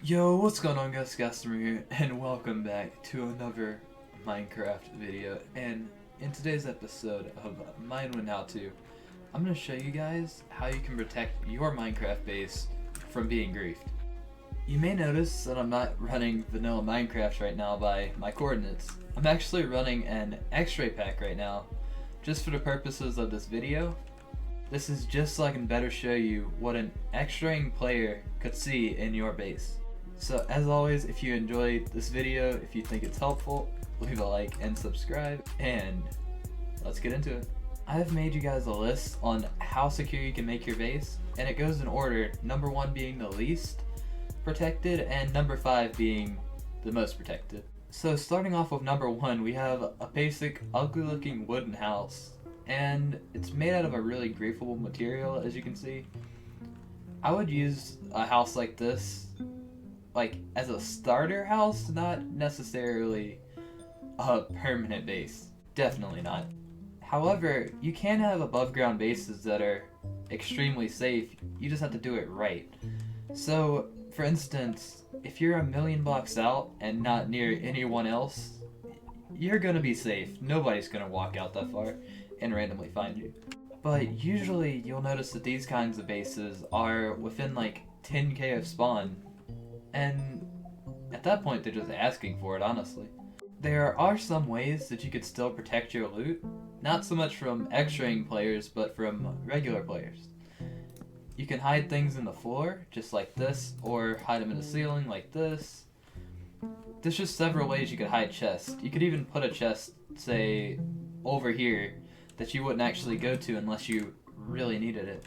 Yo, what's going on guys, Customer here, and welcome back to another Minecraft video. And in today's episode of Minewind How-To, I'm going to show you guys how you can protect your Minecraft base from being griefed. You may notice that I'm not running vanilla Minecraft right now by my coordinates. I'm actually running an X-ray pack right now, just for the purposes of this video. This is just so I can better show you what an X-raying player could see in your base. So as always, if you enjoyed this video, if you think it's helpful, leave a like and subscribe, and let's get into it. I've made you guys a list on how secure you can make your base, and it goes in order, number 1 being the least protected, and number 5 being the most protected. So starting off with number 1, we have a basic ugly looking wooden house, and it's made out of a really griefable material, as you can see. I would use a house like this like as a starter house, not necessarily a permanent base. Definitely not. However, you can have above ground bases that are extremely safe, you just have to do it right. So, for instance, if you're a million blocks out and not near anyone else, you're gonna be safe. Nobody's gonna walk out that far and randomly find you. But usually you'll notice that these kinds of bases are within like 10k of spawn, and at that point they're just asking for it, honestly. There are some ways that you could still protect your loot, not so much from X-raying players, but from regular players. You can hide things in the floor, just like this, or hide them in the ceiling, like this. There's just several ways you could hide chests. You could even put a chest, say, over here, that you wouldn't actually go to unless you really needed it.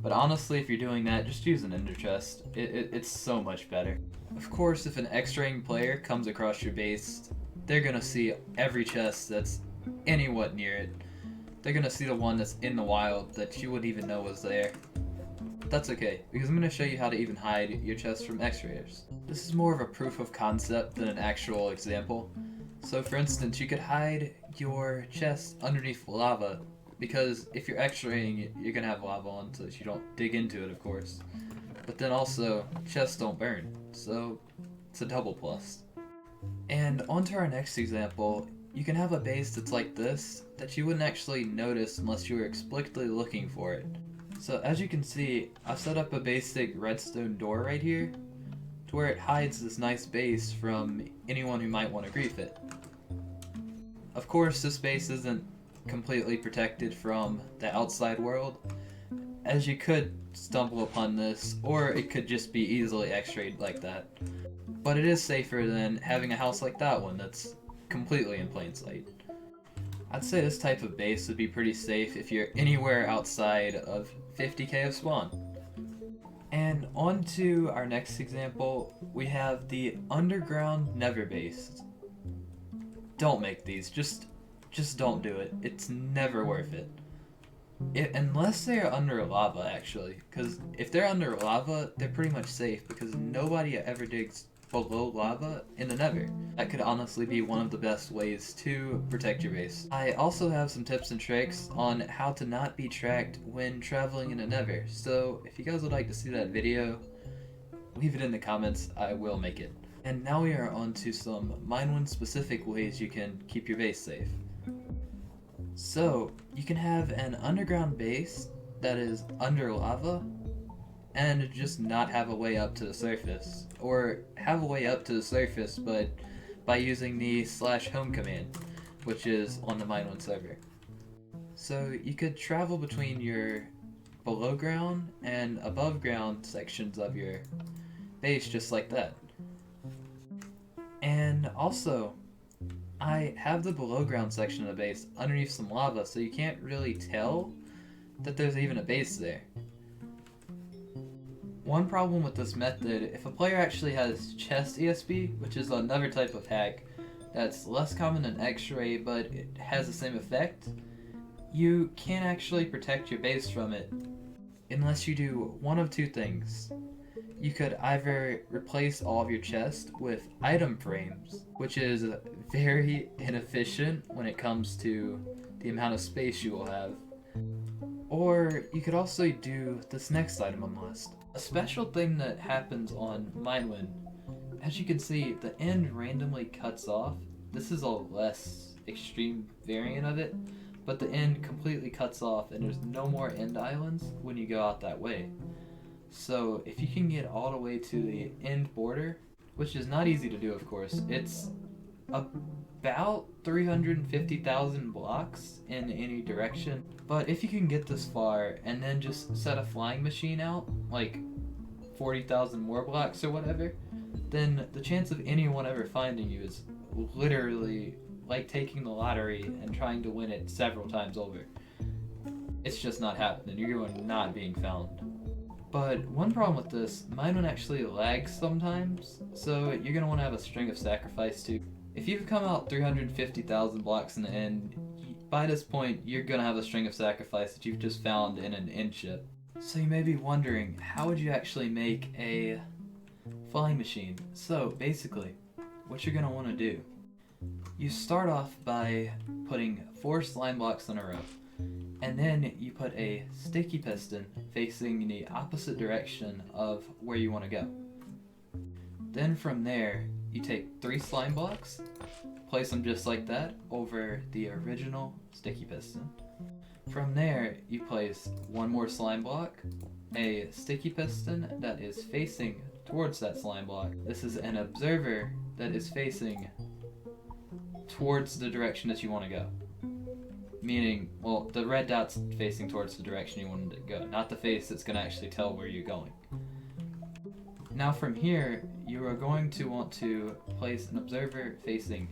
But honestly, if you're doing that, just use an ender chest. It's so much better. Of course, if an X-raying player comes across your base, they're gonna see every chest that's anywhat near it. They're gonna see the one that's in the wild that you wouldn't even know was there. But that's okay, because I'm gonna show you how to even hide your chests from X-rayers. This is more of a proof of concept than an actual example. So for instance, you could hide your chest underneath lava, because if you're X-raying it, you're gonna have lava on, so you don't dig into it, of course. But then also, chests don't burn, so it's a double plus. And on to our next example, you can have a base that's like this, that you wouldn't actually notice unless you were explicitly looking for it. So as you can see, I've set up a basic redstone door right here, to where it hides this nice base from anyone who might want to grief it. Of course, this base isn't completely protected from the outside world, as you could stumble upon this, or it could just be easily X-rayed like that. But it is safer than having a house like that one that's completely in plain sight. I'd say this type of base would be pretty safe if you're anywhere outside of 50k of spawn. And on to our next example, we have the underground nether base. Don't make these, just don't do it. It's never worth it. Unless they're under lava, actually. Because if they're under lava, they're pretty much safe, because nobody ever digs below lava in the nether. That could honestly be one of the best ways to protect your base. I also have some tips and tricks on how to not be tracked when traveling in the nether. So if you guys would like to see that video, leave it in the comments, I will make it. And now we are on to some Minewind specific ways you can keep your base safe. So, you can have an underground base that is under lava and just not have a way up to the surface. Or have a way up to the surface, but by using the /home command, which is on the Minewind server. So, you could travel between your below ground and above ground sections of your base just like that. And also, I have the below ground section of the base underneath some lava, so you can't really tell that there's even a base there. One problem with this method, if a player actually has chest ESP, which is another type of hack that's less common than X-ray, but it has the same effect, you can't actually protect your base from it unless you do one of two things. You could either replace all of your chests with item frames, which is very inefficient when it comes to the amount of space you will have. Or you could also do this next item on the list. A special thing that happens on Minewind, as you can see, the end randomly cuts off. This is a less extreme variant of it, but the end completely cuts off and there's no more end islands when you go out that way. So if you can get all the way to the end border, which is not easy to do of course, it's about 350,000 blocks in any direction. But if you can get this far and then just set a flying machine out, like 40,000 more blocks or whatever, then the chance of anyone ever finding you is literally like taking the lottery and trying to win it several times over. It's just not happening. You're going not being found. But one problem with this, Minewind actually lags sometimes, so you're going to want to have a string of sacrifice too. If you've come out 350,000 blocks in the end, by this point you're going to have a string of sacrifice that you've just found in an end ship. So you may be wondering, how would you actually make a flying machine? So basically, what you're going to want to do, you start off by putting 4 slime blocks in a row. And then you put a sticky piston facing the opposite direction of where you want to go. Then from there, you take 3 slime blocks, place them just like that over the original sticky piston. From there, you place 1 more slime block, a sticky piston that is facing towards that slime block. This is an observer that is facing towards the direction that you want to go. Meaning, well, the red dot's facing towards the direction you want it to go, not the face that's going to actually tell where you're going. Now from here, you are going to want to place an observer facing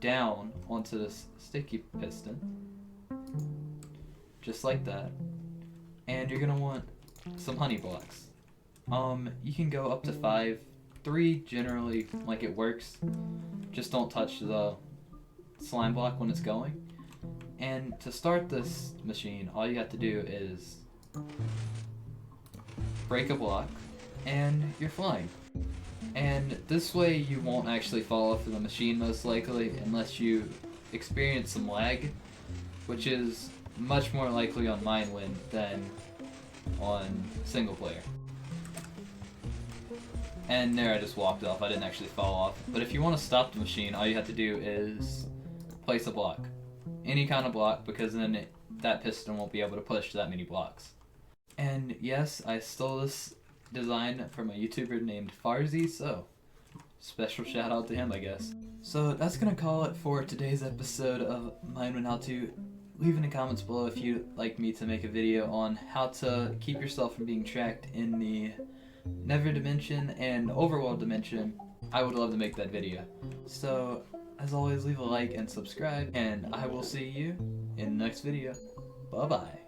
down onto this sticky piston, just like that, and you're going to want some honey blocks. You can go up to 5, 3 generally, like it works, just don't touch the slime block when it's going. And to start this machine, all you have to do is break a block, and you're flying. And this way you won't actually fall off of the machine most likely, unless you experience some lag, which is much more likely on Minewind than on single player. And there I just walked off, I didn't actually fall off. But if you want to stop the machine, all you have to do is place a block. Any kind of block, because then that piston won't be able to push that many blocks. And yes, I stole this design from a YouTuber named Farzy, so special shout out to him, I guess. So that's gonna call it for today's episode of Minewind How To. Leave in the comments below if you'd like me to make a video on how to keep yourself from being tracked in the Nether dimension and Overworld dimension. I would love to make that video. So as always, leave a like and subscribe, and I will see you in the next video. Bye bye.